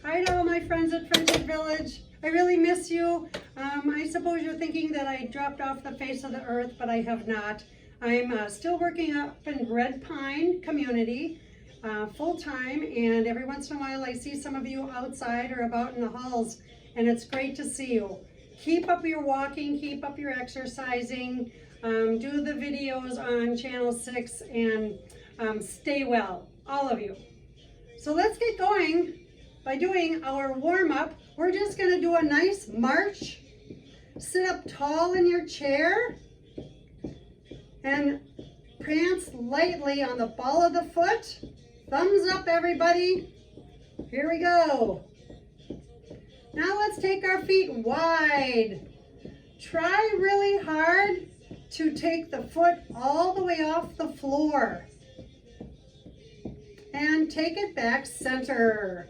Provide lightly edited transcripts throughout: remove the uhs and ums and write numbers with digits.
Hi to all my friends at Friendship Village. I really miss you. I suppose you're thinking that I dropped off the face of the earth, but I have not. I'm still working up in Red Pine community full-time, and every once in a while I see some of you outside or about in the halls, and it's great to see you. Keep up your walking, keep up your exercising, do the videos on Channel 6, and stay well, all of you. So let's get going by doing our warm-up. We're just going to do a nice march. Sit up tall in your chair and prance lightly on the ball of the foot. Thumbs up, everybody. Here we go. Now let's take our feet wide. Try really hard to take the foot all the way off the floor. And take it back center.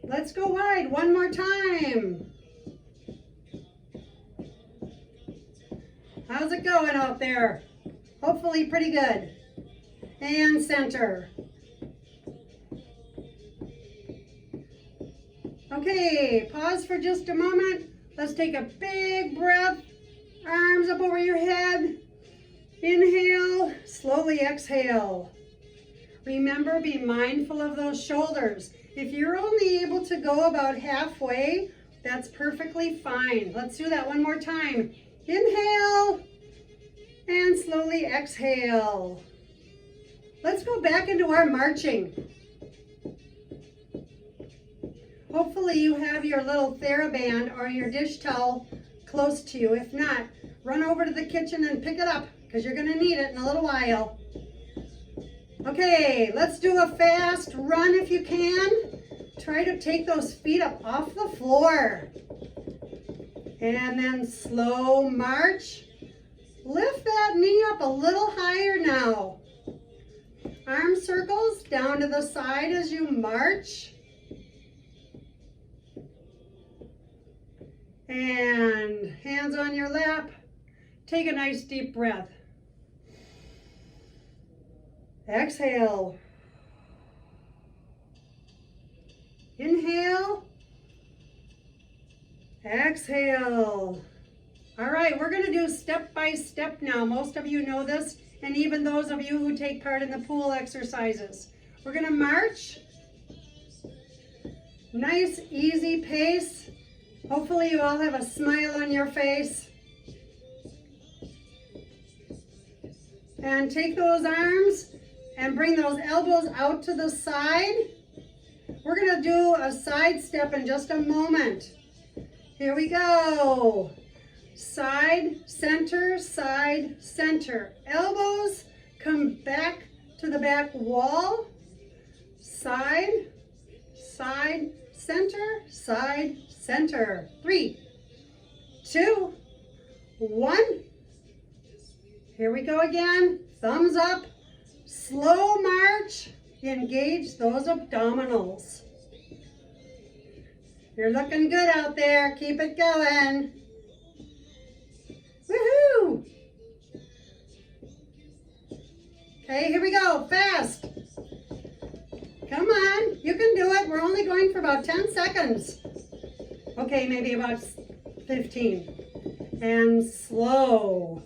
Let's go wide one more time. How's it going out there? Hopefully pretty good. And center. Okay, pause for just a moment. Let's take a big breath. Arms up over your head. Inhale, slowly exhale. Remember, be mindful of those shoulders. If you're only able to go about halfway, that's perfectly fine. Let's do that one more time. Inhale and slowly exhale. Let's go back into our marching. Hopefully you have your little TheraBand or your dish towel close to you. If not, run over to the kitchen and pick it up because you're going to need it in a little while. Okay, let's do a fast run if you can. Try to take those feet up off the floor. And then slow march. Lift that knee up a little higher now. Arm circles down to the side as you march. And hands on your lap. Take a nice deep breath. Exhale. Inhale. Exhale. All right, we're going to do step by step now. Most of you know this, and even those of you who take part in the pool exercises. We're going to march. Nice, easy pace. Hopefully you all have a smile on your face. And take those arms and bring those elbows out to the side. We're going to do a side step in just a moment. Here we go. Side, center, side, center. Elbows come back to the back wall. Side, side, center, side, center. 3, 2, 1. Here we go again. Thumbs up. Slow march. Engage those abdominals. You're looking good out there. Keep it going. Woohoo! Okay, here we go. Fast. Come on. You can do it. We're only going for about 10 seconds. Okay, maybe about 15. And slow.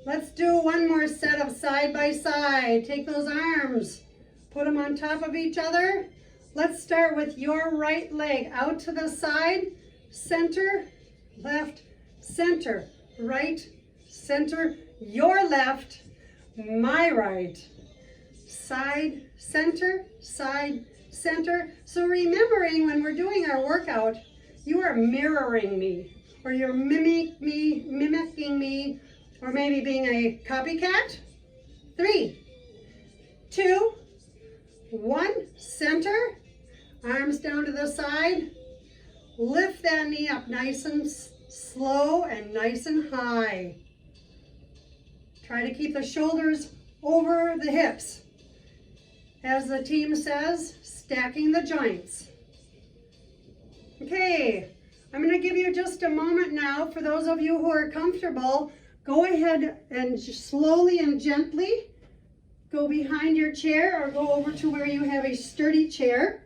Let's do one more set of side by side. Take those arms, put them on top of each other. Let's start with your right leg out to the side, center, left, center, right, center, your left, my right, side, center, side, center. So remembering when we're doing our workout, you are mirroring me, or you're mimicking me, or maybe being a copycat. 3, 2, 1, center, arms down to the side. Lift that knee up nice and slow and nice and high. Try to keep the shoulders over the hips. As the team says, stacking the joints. Okay, I'm going to give you just a moment now. For those of you who are comfortable, go ahead and just slowly and gently go behind your chair or go over to where you have a sturdy chair.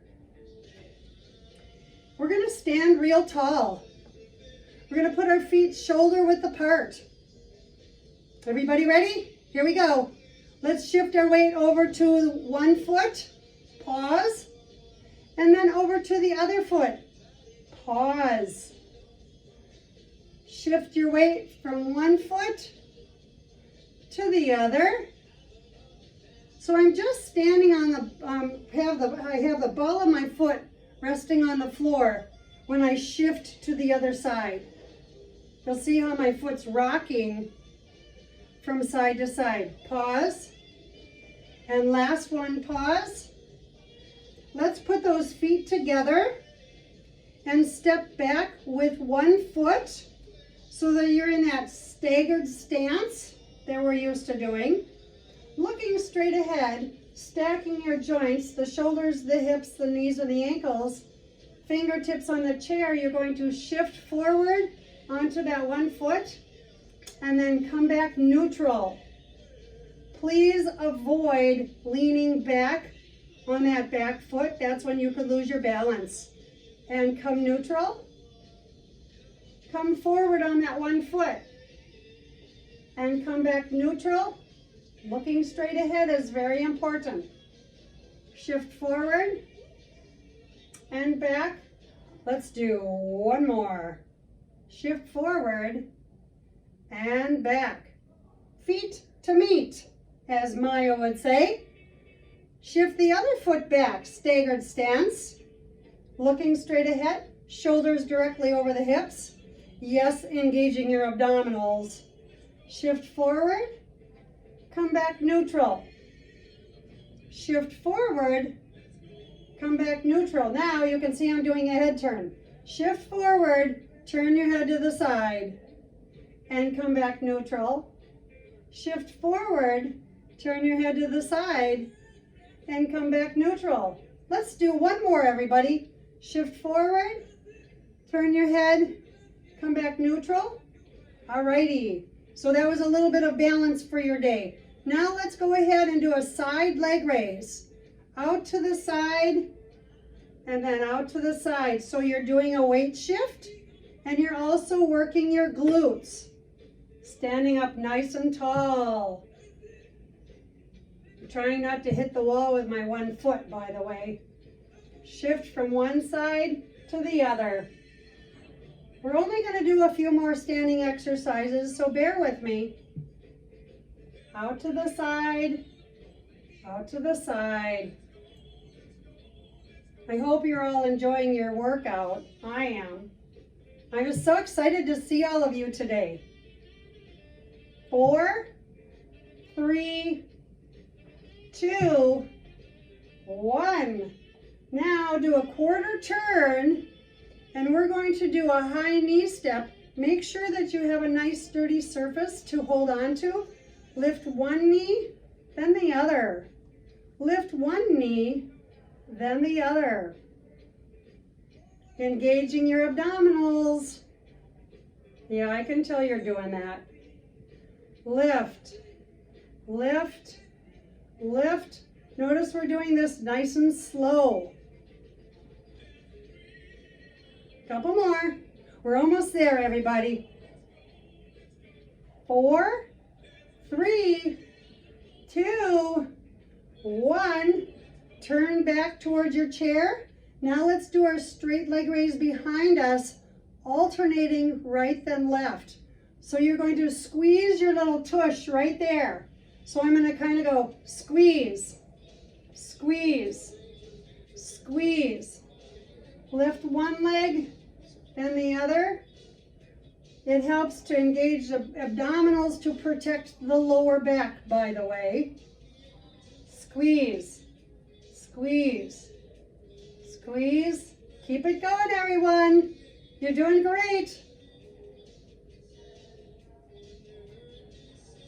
We're going to stand real tall. We're going to put our feet shoulder width apart. Everybody ready? Here we go. Let's shift our weight over to one foot. Pause. And then over to the other foot. Pause. Shift your weight from one foot to the other. So I'm just standing on the, I have the ball of my foot resting on the floor when I shift to the other side. You'll see how my foot's rocking from side to side. Pause. And last one, pause. Let's put those feet together and step back with one foot so that you're in that staggered stance that we're used to doing. Looking straight ahead, stacking your joints, the shoulders, the hips, the knees, and the ankles. Fingertips on the chair, you're going to shift forward onto that one foot and then come back neutral. Please avoid leaning back on that back foot. That's when you could lose your balance. And come neutral. Come forward on that one foot and come back neutral. Looking straight ahead is very important. Shift forward and back. Let's do one more. Shift forward and back. Feet to meet, as Maya would say. Shift the other foot back, staggered stance. Looking straight ahead, shoulders directly over the hips. Yes, engaging your abdominals. Shift forward, come back neutral. Shift forward, come back neutral. Now you can see I'm doing a head turn. Shift forward, turn your head to the side, and come back neutral. Shift forward, turn your head to the side, and come back neutral. Let's do one more, everybody. Shift forward, turn your head, come back neutral. Alrighty, so that was a little bit of balance for your day. Now let's go ahead and do a side leg raise. Out to the side, and then out to the side. So you're doing a weight shift, and you're also working your glutes. Standing up nice and tall. I'm trying not to hit the wall with my one foot, by the way. Shift from one side to the other. We're only going to do a few more standing exercises, so bear with me. Out to the side, out to the side. I hope you're all enjoying your workout. I am. I was so excited to see all of you today. 4, 3, 2, 1. Now do a quarter turn, and we're going to do a high knee step. Make sure that you have a nice sturdy surface to hold on to. Lift one knee, then the other. Lift one knee, then the other. Engaging your abdominals. Yeah, I can tell you're doing that. Lift, lift, lift. Notice we're doing this nice and slow. Couple more. We're almost there, everybody. 4, 3, 2, 1. Turn back towards your chair. Now let's do our straight leg raise behind us, alternating right then left. So you're going to squeeze your little tush right there. So I'm going to kind of go squeeze, squeeze, squeeze. Lift one leg, then the other. It helps to engage the abdominals to protect the lower back, by the way. Squeeze, squeeze, squeeze. Keep it going, everyone. You're doing great.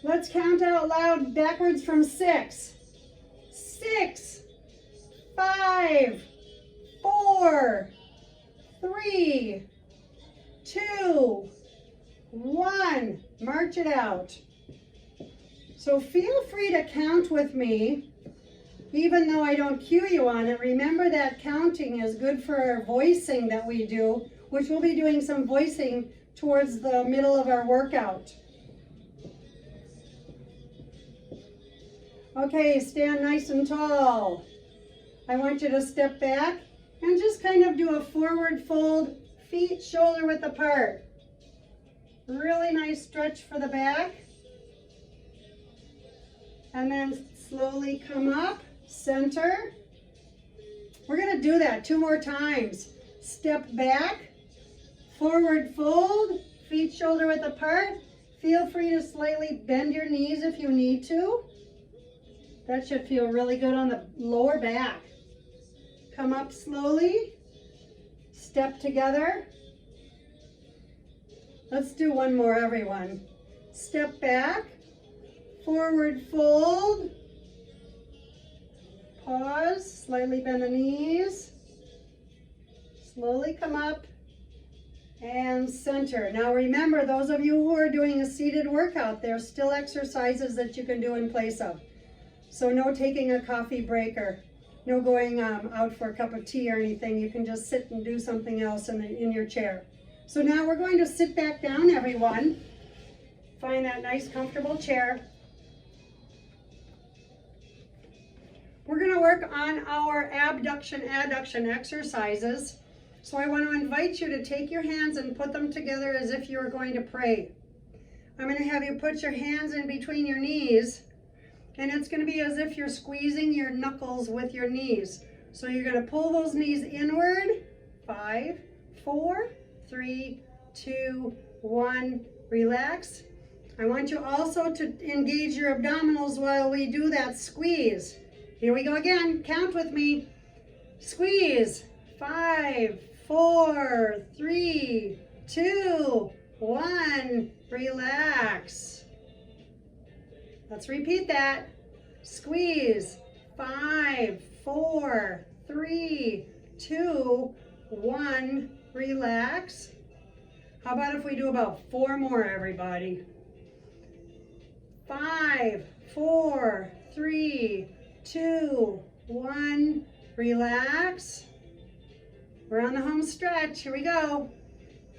Let's count out loud backwards from 6. 6, 5, 4, 3, 2, 1. March it out. So feel free to count with me, even though I don't cue you on it. Remember that counting is good for our voicing that we do, which we'll be doing some voicing towards the middle of our workout. Okay, stand nice and tall. I want you to step back and just kind of do a forward fold, feet shoulder width apart. Really nice stretch for the back. And then slowly come up, center. We're going to do that 2 more times. Step back, forward fold, feet shoulder width apart. Feel free to slightly bend your knees if you need to. That should feel really good on the lower back. Come up slowly, step together. Let's do one more, everyone. Step back, forward fold, pause, slightly bend the knees, slowly come up, and center. Now remember, those of you who are doing a seated workout, there's still exercises that you can do in place of. So no taking a coffee break or no going out for a cup of tea or anything. You can just sit and do something else in your chair. So now we're going to sit back down, everyone. Find that nice, comfortable chair. We're going to work on our abduction, adduction exercises. So I want to invite you to take your hands and put them together as if you were going to pray. I'm going to have you put your hands in between your knees, and it's going to be as if you're squeezing your knuckles with your knees. So you're going to pull those knees inward. 5, 4, 3, 2, 1. Relax. I want you also to engage your abdominals while we do that squeeze. Here we go again. Count with me. Squeeze. 5, 4, 3, 2, 1. Relax. Let's repeat that. Squeeze. 5, 4, 3, 2, 1. Relax. How about if we do about 4 more, everybody? 5, 4, 3, 2, 1. Relax. We're on the home stretch. Here we go.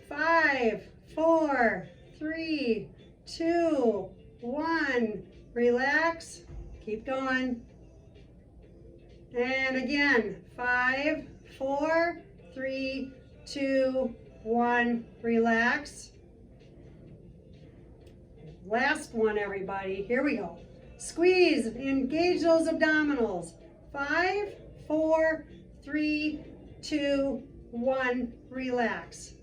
5, 4, 3, 2, 1. Relax. Keep going. And again. 5, 4, 3, 2, 1. Relax. Last one, everybody. Here we go. Squeeze. Engage those abdominals. 5, 4, 3, 2, 1. Relax.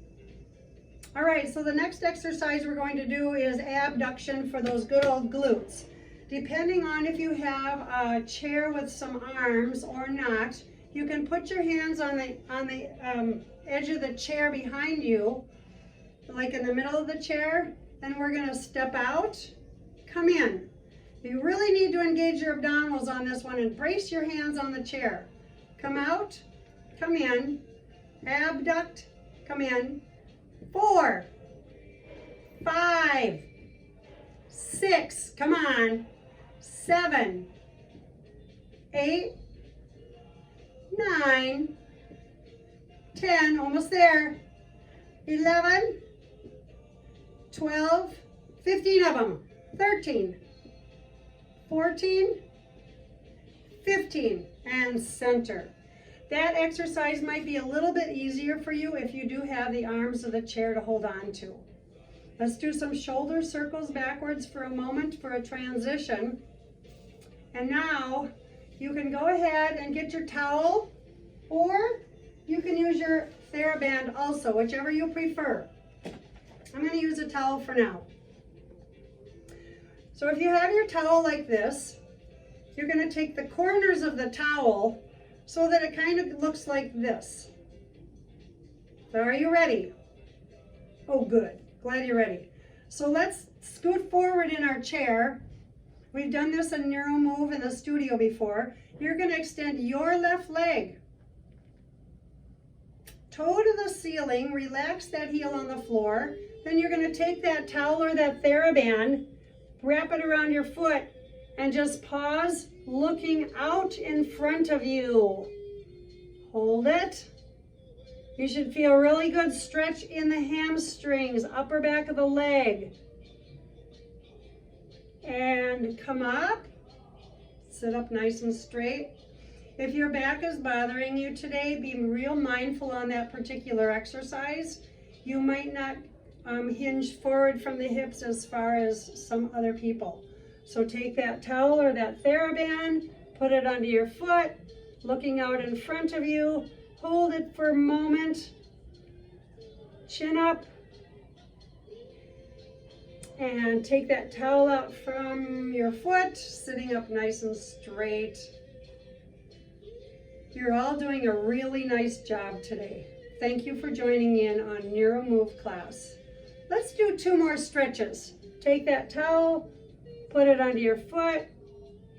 All right, so the next exercise we're going to do is abduction for those good old glutes. Depending on if you have a chair with some arms or not, you can put your hands on the edge of the chair behind you, like in the middle of the chair. Then we're going to step out, come in. You really need to engage your abdominals on this one and brace your hands on the chair. Come out, come in, abduct, come in. 4, 5, 6, come on, 7, 8, 9, 10, almost there, 11, 12, 15 of them, 13, 14, 15, and center. That exercise might be a little bit easier for you if you do have the arms of the chair to hold on to. Let's do some shoulder circles backwards for a moment for a transition. And now you can go ahead and get your towel, or you can use your TheraBand also, whichever you prefer. I'm going to use a towel for now. So if you have your towel like this, you're going to take the corners of the towel so that it kind of looks like this. So are you ready? Oh, good. Glad you're ready. So let's scoot forward in our chair. We've done this in NeuroMOVE in the studio before. You're going to extend your left leg, toe to the ceiling, relax that heel on the floor. Then you're going to take that towel or that TheraBand, wrap it around your foot and just pause, looking out in front of you. Hold it. You should feel really good stretch in the hamstrings, upper back of the leg. And come up. Sit up nice and straight. If your back is bothering you today, be real mindful on that particular exercise. You might not hinge forward from the hips as far as some other people. So take that towel or that TheraBand, put it under your foot, looking out in front of you. Hold it for a moment. Chin up. And take that towel out from your foot, sitting up nice and straight. You're all doing a really nice job today. Thank you for joining in on NeuroMOVE class. Let's do 2 more stretches. Take that towel, put it under your foot,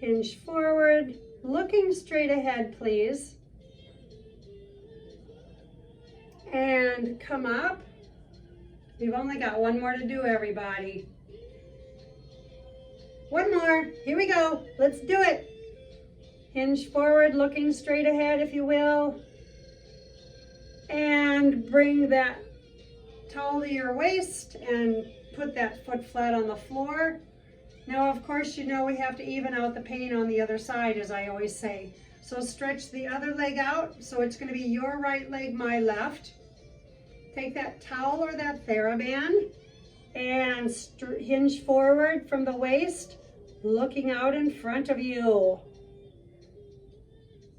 hinge forward, looking straight ahead, please. And come up. We've only got 1 more to do, everybody. 1 more. Here we go. Let's do it. Hinge forward, looking straight ahead, if you will. And bring that towel to your waist and put that foot flat on the floor. Now, of course, you know we have to even out the pain on the other side, as I always say. So stretch the other leg out. So it's going to be your right leg, my left. Take that towel or that TheraBand and hinge forward from the waist, looking out in front of you.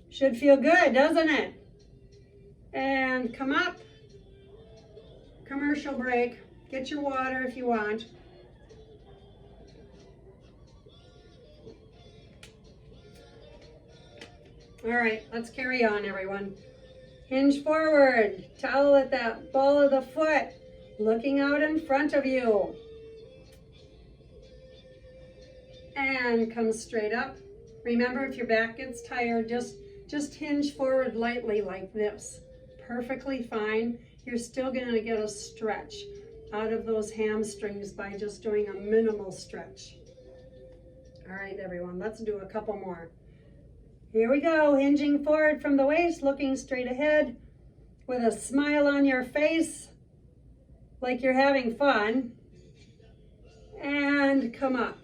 Should feel good, doesn't it? And come up. Commercial break. Get your water if you want. All right, let's carry on, everyone. Hinge forward, towel at that ball of the foot, looking out in front of you. And come straight up. Remember, if your back gets tired, just hinge forward lightly like this. Perfectly fine. You're still going to get a stretch out of those hamstrings by just doing a minimal stretch. All right, everyone, let's do a couple more. Here we go, hinging forward from the waist, looking straight ahead with a smile on your face, like you're having fun. And come up.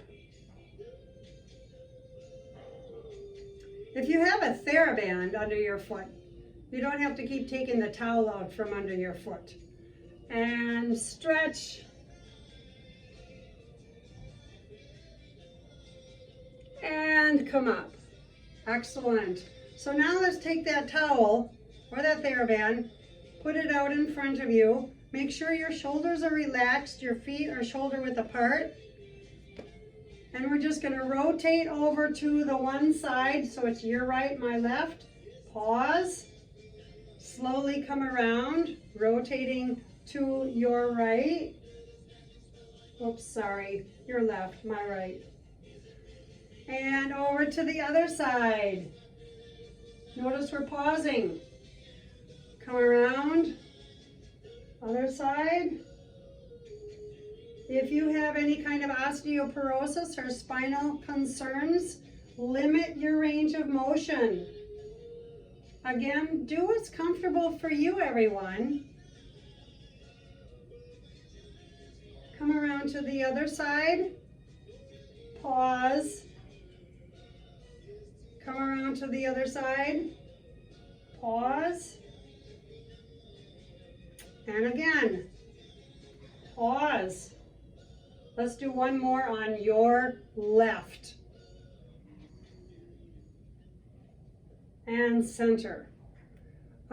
If you have a TheraBand under your foot, you don't have to keep taking the towel out from under your foot. And stretch. And come up. Excellent. So now let's take that towel or that TheraBand, put it out in front of you. Make sure your shoulders are relaxed, your feet are shoulder width apart. And we're just going to rotate over to the one side, so it's your right, my left. Pause. Slowly come around, rotating to your right. Oops, sorry, your left, my right. And over to the other side. Notice we're pausing. Come around. Other side. If you have any kind of osteoporosis or spinal concerns, limit your range of motion. Again, do what's comfortable for you, everyone. Come around to the other side. Pause. Come around to the other side. Pause. And again. Pause. Let's do one more on your left. And center.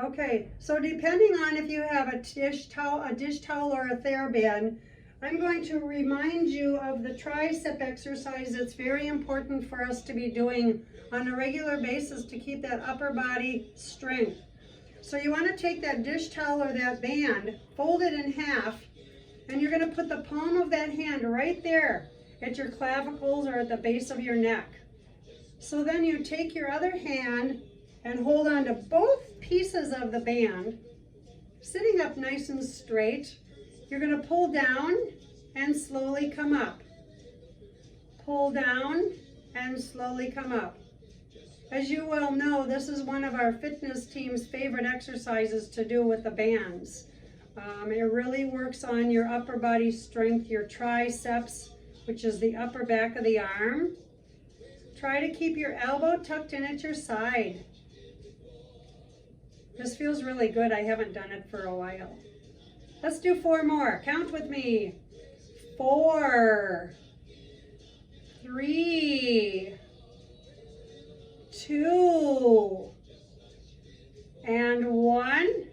Okay, so depending on if you have a dish towel or a TheraBand, I'm going to remind you of the tricep exercise that's very important for us to be doing on a regular basis to keep that upper body strength. So you want to take that dish towel or that band, fold it in half, and you're going to put the palm of that hand right there at your clavicles or at the base of your neck. So then you take your other hand and hold on to both pieces of the band, sitting up nice and straight. You're going to pull down and slowly come up. pull down, and slowly come up. As you well know, this is one of our fitness team's favorite exercises to do with the bands. It really works on your upper body strength, your triceps, which is the upper back of the arm. Try to keep your elbow tucked in at your side. This feels really good. I haven't done it for a while. Let's do 4 more. Count with me. 4, 3, 2, and 1.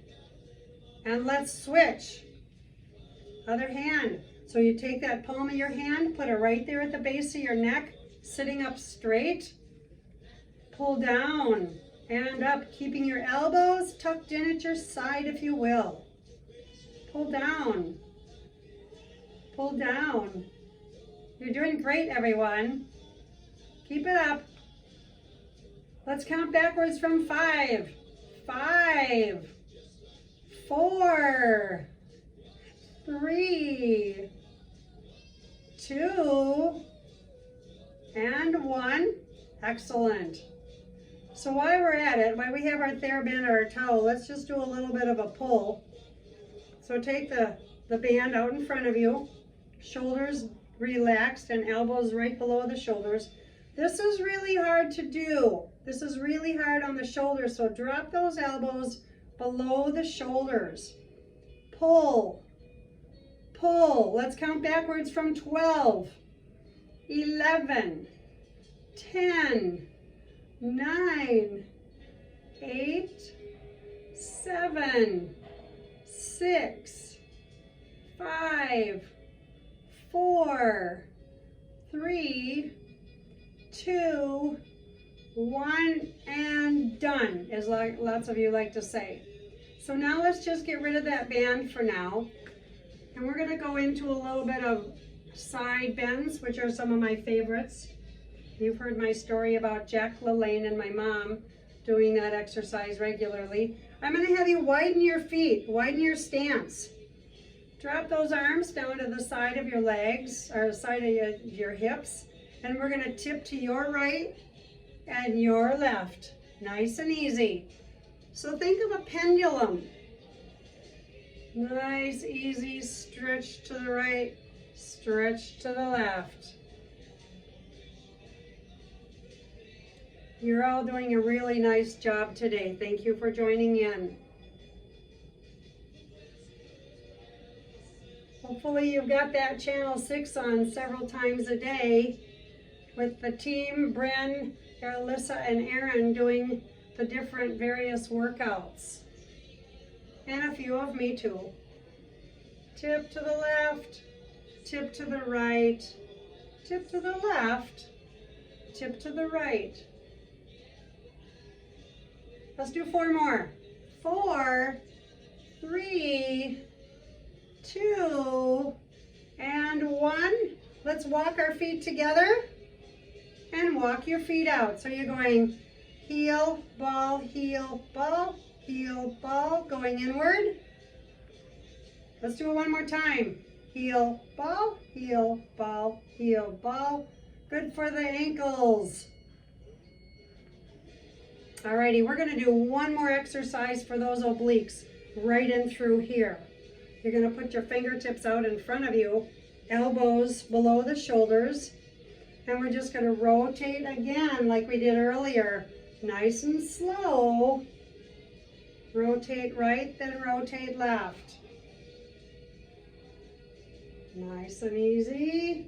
And let's switch. Other hand. So you take that palm of your hand, put it right there at the base of your neck, sitting up straight. Pull down and up, keeping your elbows tucked in at your side, if you will. Pull down. Pull down. You're doing great, everyone. Keep it up. Let's count backwards from 5. 5, 4, 3, 2, and 1. Excellent. So while we're at it, while we have our TheraBand or our towel, let's just do a little bit of a pull. So take the band out in front of you, shoulders relaxed and elbows right below the shoulders. This is really hard to do. This is really hard on the shoulders, so drop those elbows below the shoulders. Pull, pull. Let's count backwards from 12, 11, 10, 9, 8, 7, 6, 5, 4, 3, 2, 1, and done, as lots of you like to say. So now let's just get rid of that band for now. And we're going to go into a little bit of side bends, which are some of my favorites. You've heard my story about Jack LaLanne and my mom doing that exercise regularly. I'm going to have you widen your feet, widen your stance. Drop those arms down to the side of your legs, or side of your hips. And we're going to tip to your right and your left. Nice and easy. So think of a pendulum. Nice, easy stretch to the right, stretch to the left. You're all doing a really nice job today. Thank you for joining in. Hopefully you've got that channel 6 on several times a day with the team, Bren, Alyssa, and Aaron doing the different various workouts. And a few of me too. Tip to the left, tip to the right, tip to the left, tip to the right. Let's do 4 more. 4, 3, 2, and 1. Let's walk our feet together and walk your feet out. So you're going heel, ball, heel, ball, heel, ball, going inward. Let's do it one more time. Heel, ball, heel, ball, heel, ball. Good for the ankles. Alrighty, we're going to do one more exercise for those obliques right in through here. You're going to put your fingertips out in front of you, elbows below the shoulders, and we're just going to rotate again like we did earlier. Nice and slow. Rotate right, then rotate left. Nice and easy.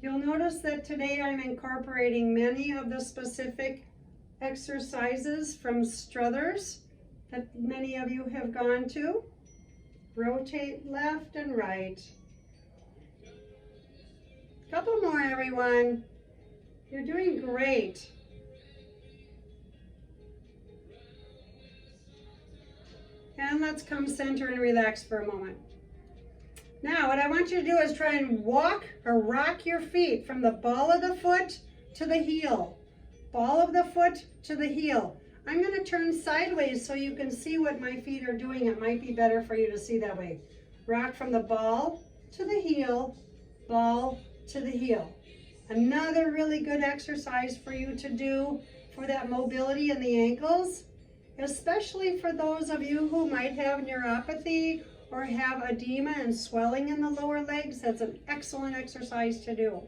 You'll notice that today I'm incorporating many of the specific exercises from Struthers that many of you have gone to. Rotate left and right. Couple more, everyone. You're doing great. And let's come center and relax for a moment. Now, what I want you to do is try and walk or rock your feet from the ball of the foot to the heel. Ball of the foot to the heel. I'm going to turn sideways so you can see what my feet are doing. It might be better for you to see that way. Rock from the ball to the heel, ball to the heel. Another really good exercise for you to do for that mobility in the ankles, especially for those of you who might have neuropathy or have edema and swelling in the lower legs. That's an excellent exercise to do.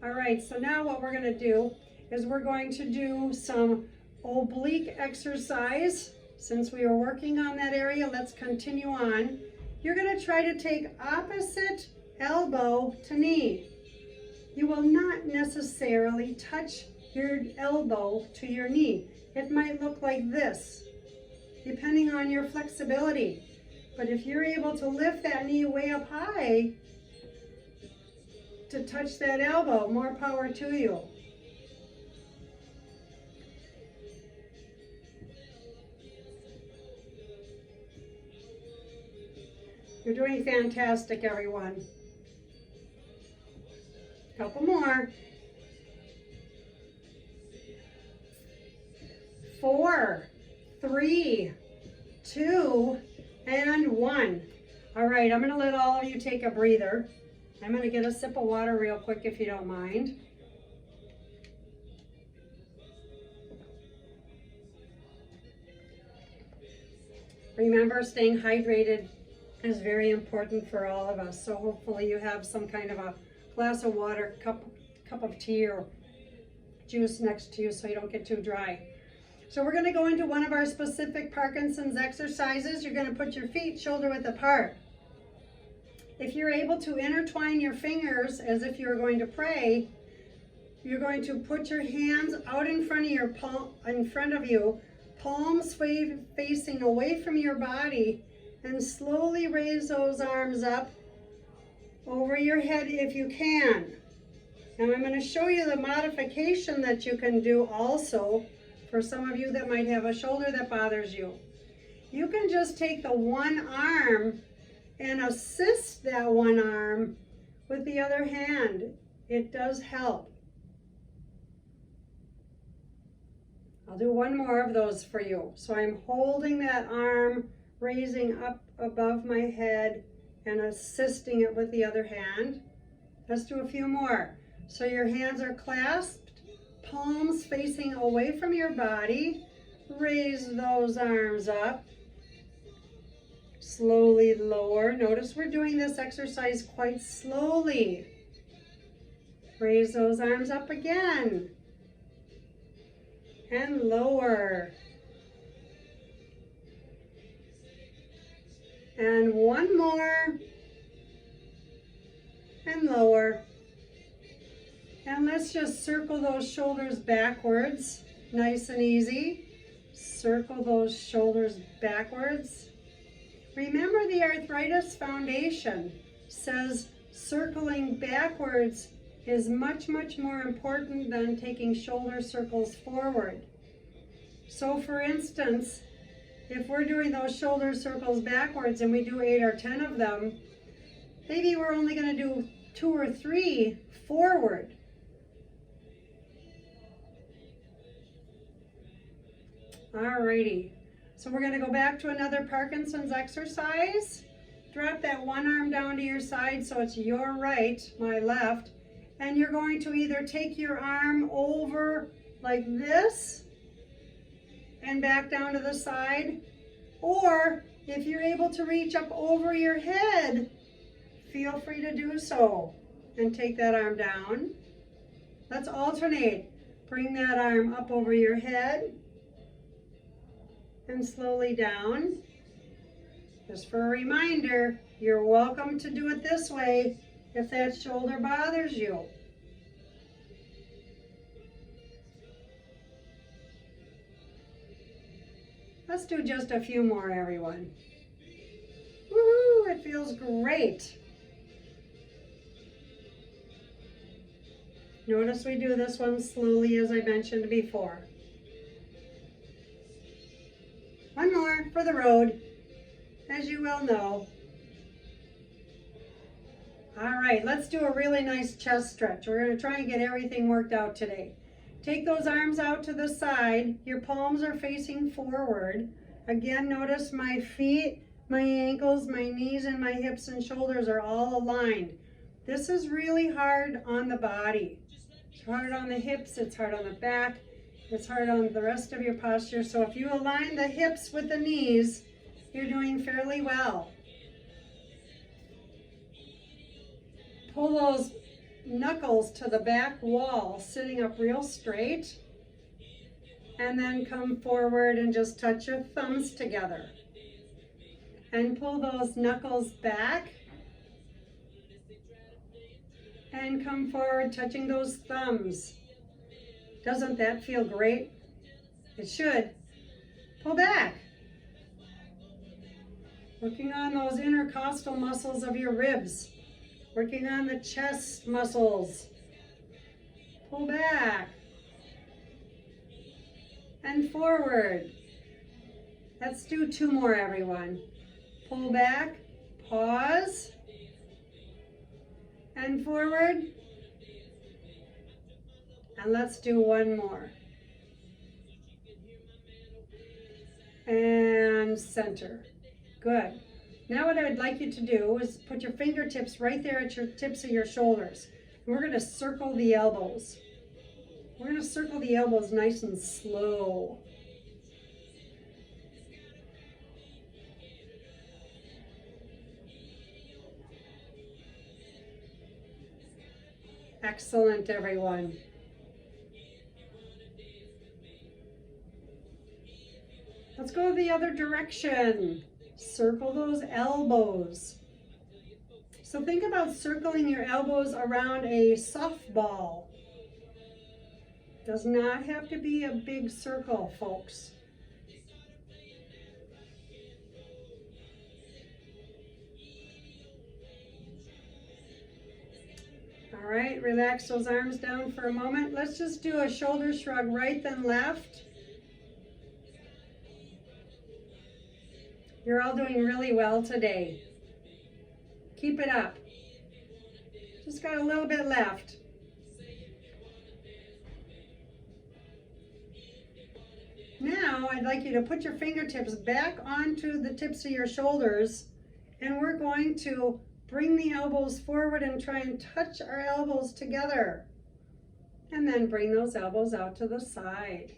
All right, so now what we're going to do is we're going to do some oblique exercise. Since we were working on that area, let's continue on. You're going to try to take opposite elbow to knee. You will not necessarily touch your elbow to your knee. It might look like this, depending on your flexibility. But if you're able to lift that knee way up high to touch that elbow, more power to you. You're doing fantastic, everyone. Couple more. 4, 3, 2, and 1. All right, I'm going to let all of you take a breather. I'm going to get a sip of water real quick if you don't mind. Remember, staying hydrated is very important for all of us. So hopefully you have some kind of a glass of water, cup of tea or juice next to you so you don't get too dry. So we're going to go into one of our specific Parkinson's exercises. You're going to put your feet shoulder width apart. If you're able to intertwine your fingers as if you're going to pray, you're going to put your hands out in front of you, palms facing away from your body, and slowly raise those arms up over your head if you can. Now I'm going to show you the modification that you can do also for some of you that might have a shoulder that bothers you. You can just take the one arm and assist that one arm with the other hand. It does help. I'll do one more of those for you. So I'm holding that arm, raising up above my head and assisting it with the other hand. Let's do a few more. So your hands are clasped, palms facing away from your body. Raise those arms up. Slowly lower. Notice we're doing this exercise quite slowly. Raise those arms up again. And lower. And one more. And lower. And let's just circle those shoulders backwards. Nice and easy. Circle those shoulders backwards. Remember, the Arthritis Foundation says circling backwards is much, much more important than taking shoulder circles forward. So for instance, if we're doing those shoulder circles backwards and we do 8 or 10 of them, maybe we're only going to do 2 or 3 forward. Alrighty, so we're going to go back to another Parkinson's exercise. Drop that one arm down to your side so it's your right, my left, and you're going to either take your arm over like this and back down to the side, or if you're able to reach up over your head, feel free to do so and take that arm down. Let's alternate. Bring that arm up over your head and slowly down. Just for a reminder, you're welcome to do it this way if that shoulder bothers you. Let's do just a few more, everyone. Woohoo, it feels great. Notice we do this one slowly, as I mentioned before. One more for the road, as you well know. All right, let's do a really nice chest stretch. We're going to try and get everything worked out today. Take those arms out to the side. Your palms are facing forward. Again, notice my feet, my ankles, my knees, and my hips and shoulders are all aligned. This is really hard on the body. It's hard on the hips, it's hard on the back, it's hard on the rest of your posture. So if you align the hips with the knees, you're doing fairly well. Pull those knuckles to the back wall, sitting up real straight. And then come forward and just touch your thumbs together. And pull those knuckles back. And come forward, touching those thumbs. Doesn't that feel great? It should. Pull back. Working on those intercostal muscles of your ribs. Working on the chest muscles. Pull back. And forward. Let's do 2 more, everyone. Pull back, pause, and forward. And let's do 1 more. And center. Good. Now what I would like you to do is put your fingertips right there at your tips of your shoulders. And we're going to circle the elbows. We're going to circle the elbows nice and slow. Excellent, everyone. Let's go the other direction. Circle those elbows. So think about circling your elbows around a softball. Does not have to be a big circle, folks. All right, relax those arms down for a moment. Let's just do a shoulder shrug, right then left. You're all doing really well today. Keep it up. Just got a little bit left. Now, I'd like you to put your fingertips back onto the tips of your shoulders, and we're going to bring the elbows forward and try and touch our elbows together. And then bring those elbows out to the side.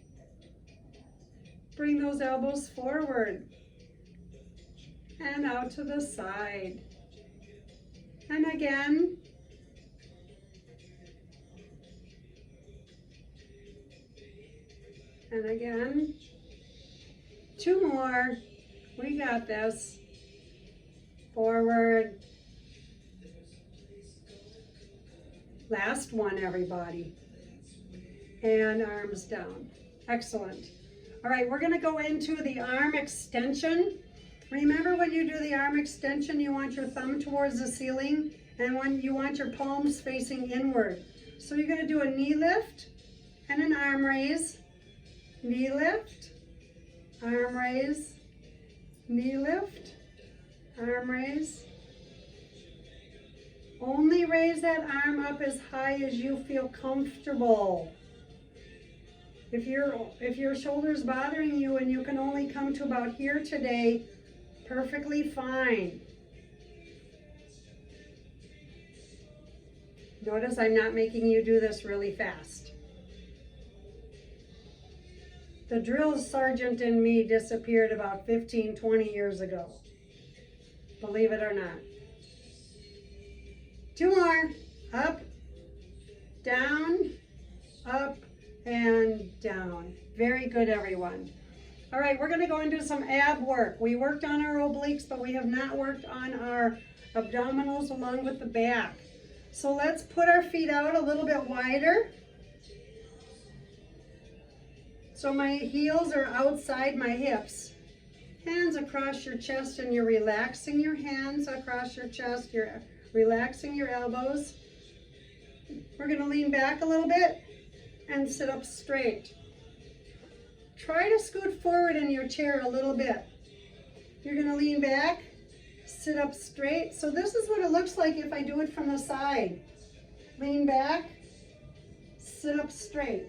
Bring those elbows forward and out to the side. And again. And again. 2 more. We got this. Forward. Last one, everybody. And arms down. Excellent. All right, we're going to go into the arm extension. Remember, when you do the arm extension, you want your thumb towards the ceiling, and when you want your palms facing inward. So you're going to do a knee lift and an arm raise. Knee lift, arm raise, knee lift, arm raise. Only raise that arm up as high as you feel comfortable. If your shoulder's bothering you and you can only come to about here today, perfectly fine. Notice I'm not making you do this really fast. The drill sergeant in me disappeared about 15, 20 years ago. Believe it or not. 2 more. Up, down, up, and down. Very good, everyone. All right, we're going to go and do some ab work. We worked on our obliques, but we have not worked on our abdominals along with the back. So let's put our feet out a little bit wider. So my heels are outside my hips. Hands across your chest, and you're relaxing your hands across your chest. You're relaxing your elbows. We're going to lean back a little bit and sit up straight. Try to scoot forward in your chair a little bit. You're going to lean back, sit up straight. So this is what it looks like if I do it from the side. Lean back, sit up straight.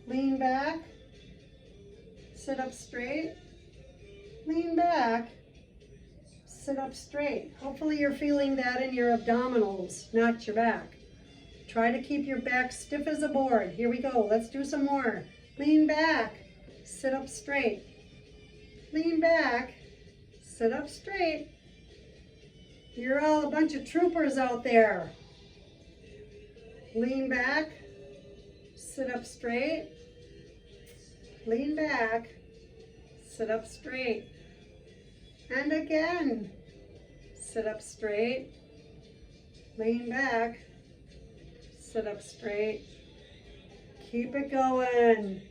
Lean back, sit up straight. Lean back, sit up straight. Hopefully you're feeling that in your abdominals, not your back. Try to keep your back stiff as a board. Here we go. Let's do some more. Lean back. Sit up straight. Lean back. Sit up straight. You're all a bunch of troopers out there. Lean back. Sit up straight. Lean back. Sit up straight. And again. Sit up straight. Lean back. Sit up straight. Keep it going.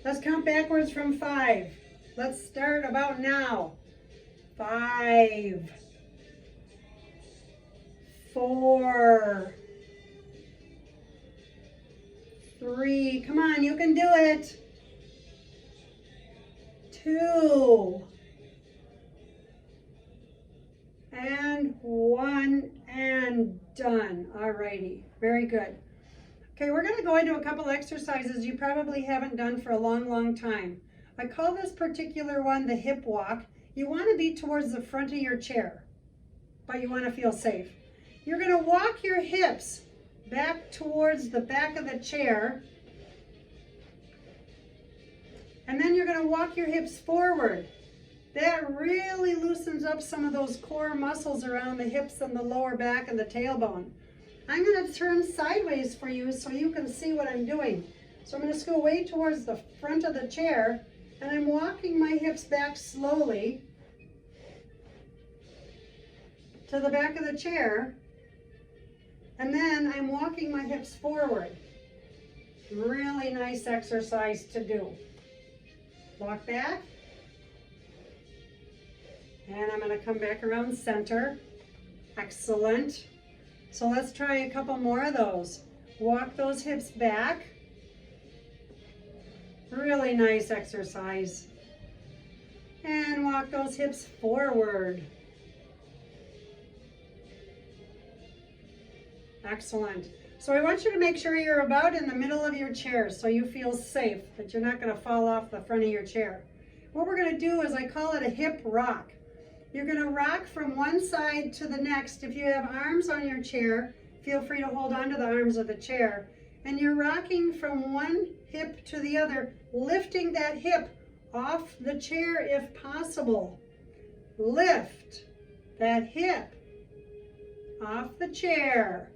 Let's count backwards from 5. Let's start about now. 5, 4, 3. Come on, you can do it. 2. And 1, and done. Alrighty, very good. Okay, we're going to go into a couple exercises you probably haven't done for a long time. I call this particular one the hip walk. You want to be towards the front of your chair, but you want to feel safe. You're going to walk your hips back towards the back of the chair, and then you're going to walk your hips forward. That really loosens up some of those core muscles around the hips and the lower back and the tailbone. I'm going to turn sideways for you so you can see what I'm doing. So I'm going to scoot way towards the front of the chair, and I'm walking my hips back slowly to the back of the chair, and then I'm walking my hips forward. Really nice exercise to do. Walk back, and I'm going to come back around center. Excellent. So let's try a couple more of those. Walk those hips back. Really nice exercise. And walk those hips forward. Excellent. So I want you to make sure you're about in the middle of your chair so you feel safe, that you're not going to fall off the front of your chair. What we're going to do is, I call it a hip rock. You're going to rock from one side to the next. If you have arms on your chair, feel free to hold on to the arms of the chair. And you're rocking from one hip to the other, lifting that hip off the chair if possible. Lift that hip off the chair.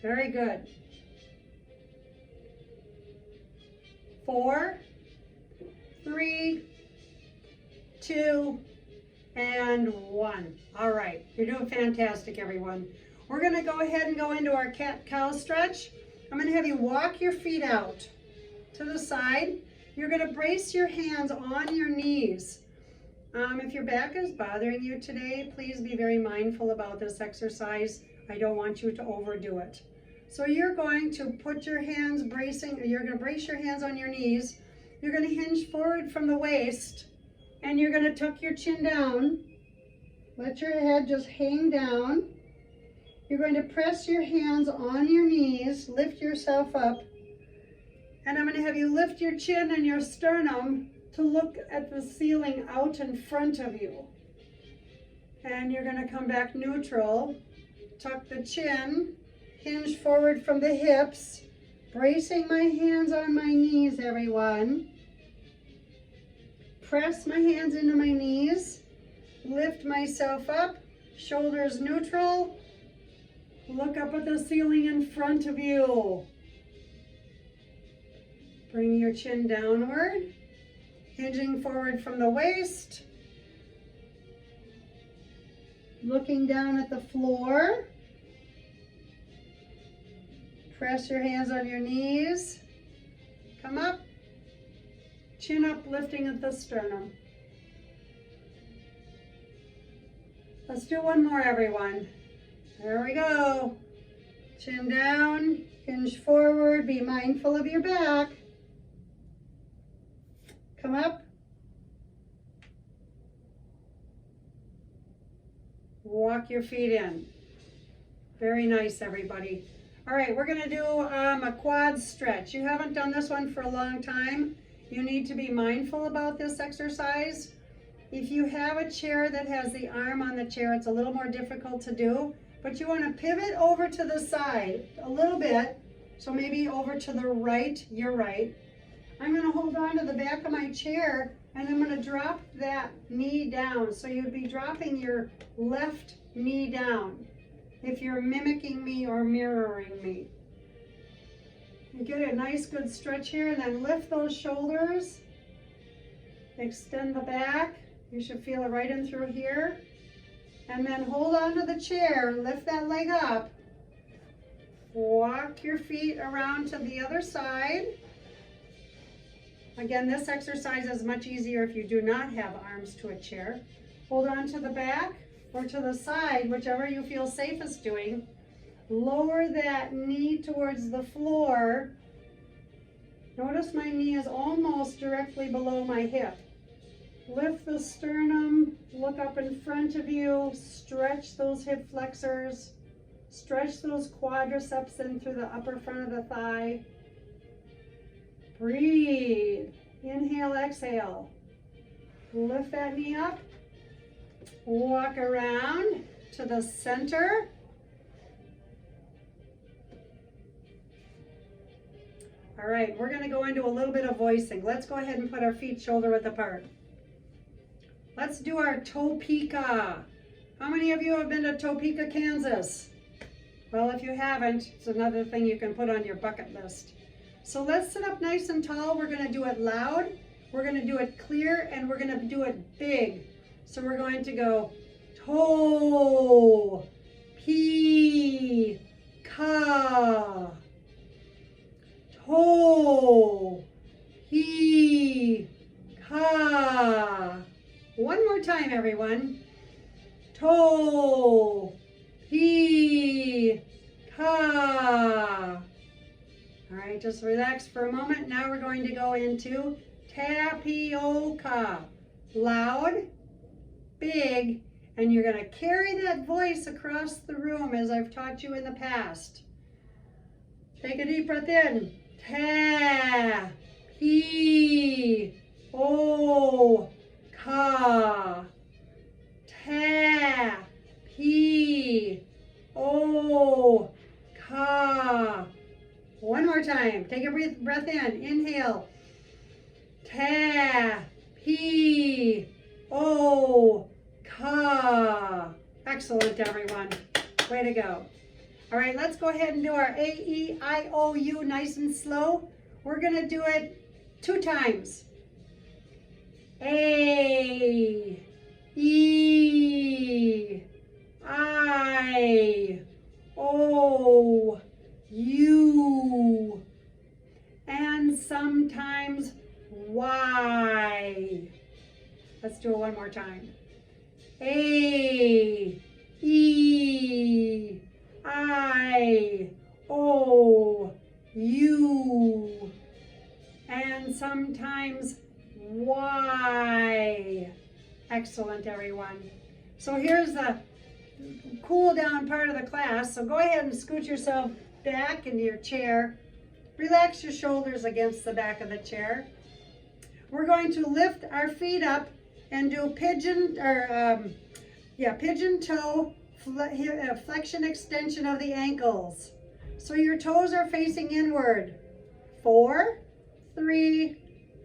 Very good. 4, 3, 2, and 1. All right, you're doing fantastic, everyone. We're going to go ahead and go into our cat-cow stretch. I'm going to have you walk your feet out to the side. You're going to brace your hands on your knees. If your back is bothering you today, please be very mindful about this exercise. I don't want you to overdo it. So you're going to put your hands you're going to brace your hands on your knees. You're going to hinge forward from the waist, and you're going to tuck your chin down. Let your head just hang down. You're going to press your hands on your knees, lift yourself up, and I'm going to have you lift your chin and your sternum to look at the ceiling out in front of you. And you're going to come back neutral, tuck the chin, hinge forward from the hips, bracing my hands on my knees, everyone. Press my hands into my knees, lift myself up, shoulders neutral, look up at the ceiling in front of you. Bring your chin downward, hinging forward from the waist, looking down at the floor. Press your hands on your knees, come up, chin up, lifting at the sternum. Let's do one more, everyone. There we go. Chin down, hinge forward, be mindful of your back. Come up. Walk your feet in. Very nice, everybody. All right, we're gonna do a quad stretch. You haven't done this one for a long time. You need to be mindful about this exercise. If you have a chair that has the arm on the chair, it's a little more difficult to do, but you wanna pivot over to the side a little bit. So maybe over to the right, your right. I'm gonna hold on to the back of my chair and I'm gonna drop that knee down. So you'd be dropping your left knee down if you're mimicking me or mirroring me. You get a nice good stretch here and then lift those shoulders. Extend the back. You should feel it right in through here. And then hold on to the chair, lift that leg up. Walk your feet around to the other side. Again, this exercise is much easier if you do not have arms to a chair. Hold on to the back or to the side, whichever you feel safest doing. Lower that knee towards the floor. Notice my knee is almost directly below my hip. Lift the sternum, look up in front of you, stretch those hip flexors. Stretch those quadriceps in through the upper front of the thigh. Breathe. Inhale, exhale. Lift that knee up. Walk around to the center. All right, we're going to go into a little bit of voicing. Let's go ahead and put our feet shoulder width apart. Let's do our Topeka. How many of you have been to Topeka, Kansas? Well, if you haven't, it's another thing you can put on your bucket list. So let's sit up nice and tall. We're going to do it loud, we're going to do it clear, and we're going to do it big. So we're going to go to, pe, ka, to, he, ka. One more time, everyone. To, he, ka. All right, just relax for a moment. Now we're going to go into tapioca. Loud, big, and you're going to carry that voice across the room as I've taught you in the past. Take a deep breath in. Ta, he, o, ka. Ta, he, o, ka. One more time. Take a breath in. Inhale. Ta, he, o, ka. Excellent, everyone. Way to go. All right, let's go ahead and do our A-E-I-O-U nice and slow. We're going to do it 2 times. A, E, I, O, U, and sometimes Y. Let's do it one more time. A, E, I, O, U, and sometimes Y. Excellent, everyone. So here's the cool down part of the class. So go ahead and scoot yourself back into your chair. Relax your shoulders against the back of the chair. We're going to lift our feet up and do pigeon toe flexion extension of the ankles. So your toes are facing inward. 4, 3,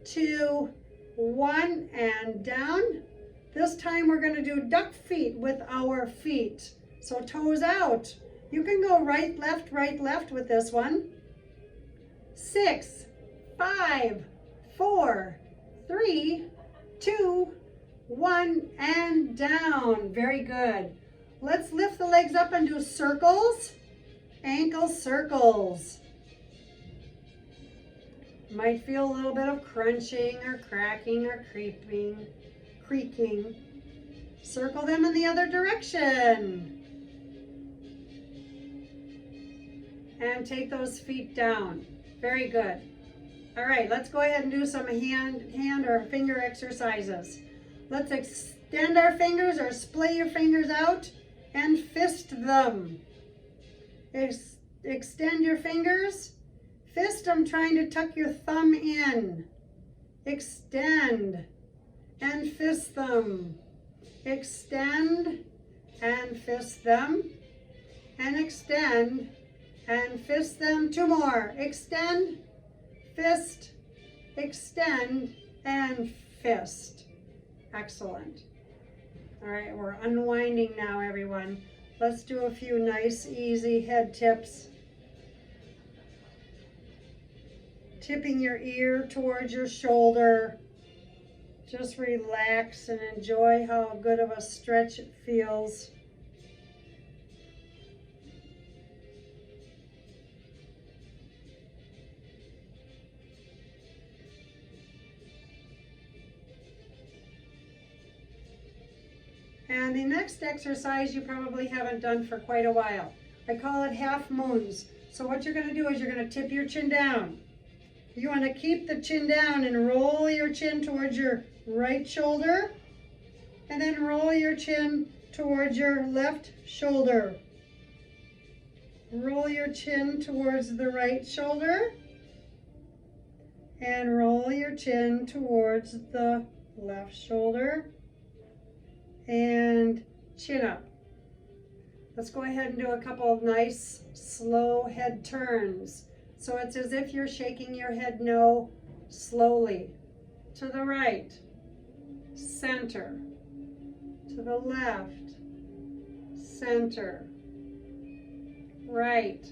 2, 1, and down. This time we're going to do duck feet with our feet. So toes out. You can go right, left with this one. 6, 5, 4, 3, 2, 1, and down. Very good. Let's lift the legs up and do circles. Ankle circles. Might feel a little bit of crunching or cracking or creaking. Circle them in the other direction. And take those feet down. Very good. All right, let's go ahead and do some hand or finger exercises. Let's extend our fingers or splay your fingers out and fist them. extend your fingers. Fist, I'm trying to tuck your thumb in. Extend and fist them. Extend and fist them. And extend and fist them. 2 more. Extend, fist, extend, and fist. Excellent. All right, we're unwinding now, everyone. Let's do a few nice, easy head tips. Tipping your ear towards your shoulder. Just relax and enjoy how good of a stretch it feels. And the next exercise you probably haven't done for quite a while. I call it half moons. So what you're going to do is you're going to tip your chin down. You want to keep the chin down and roll your chin towards your right shoulder. And then roll your chin towards your left shoulder. Roll your chin towards the right shoulder. And roll your chin towards the left shoulder. And chin up. Let's go ahead and do a couple of nice slow head turns. So it's as if you're shaking your head no slowly. To the right, center, to the left, center, right,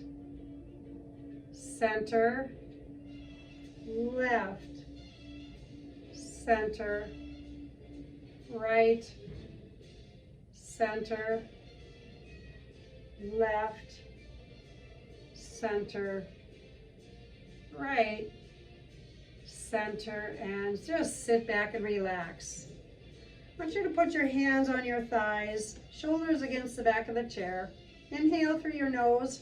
center, left, center, right, center, left, center, right, center, and just sit back and relax. I want you to put your hands on your thighs, shoulders against the back of the chair. Inhale through your nose.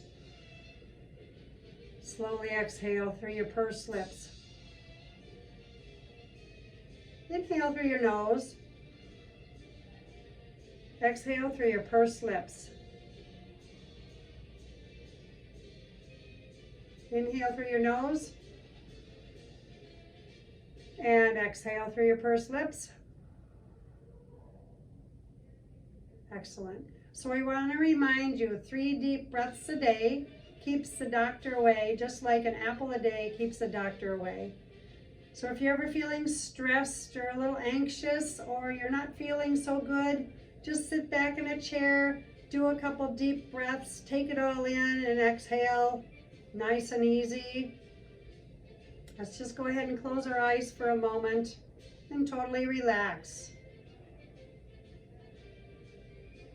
Slowly exhale through your pursed lips. Inhale through your nose. Exhale through your pursed lips. Inhale through your nose. And exhale through your pursed lips. Excellent. So I want to remind you, 3 deep breaths a day keeps the doctor away, just like an apple a day keeps the doctor away. So if you're ever feeling stressed or a little anxious, or you're not feeling so good, just sit back in a chair, do a couple deep breaths, take it all in and exhale, nice and easy. Let's just go ahead and close our eyes for a moment and totally relax.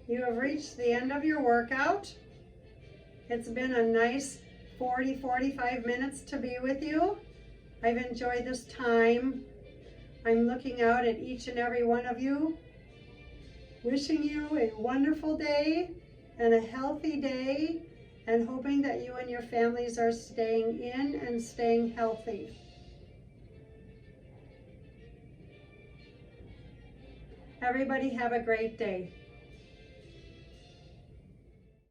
You have reached the end of your workout. It's been a nice 40-45 minutes to be with you. I've enjoyed this time. I'm looking out at each and every one of you, wishing you a wonderful day and a healthy day, and hoping that you and your families are staying in and staying healthy. Everybody have a great day.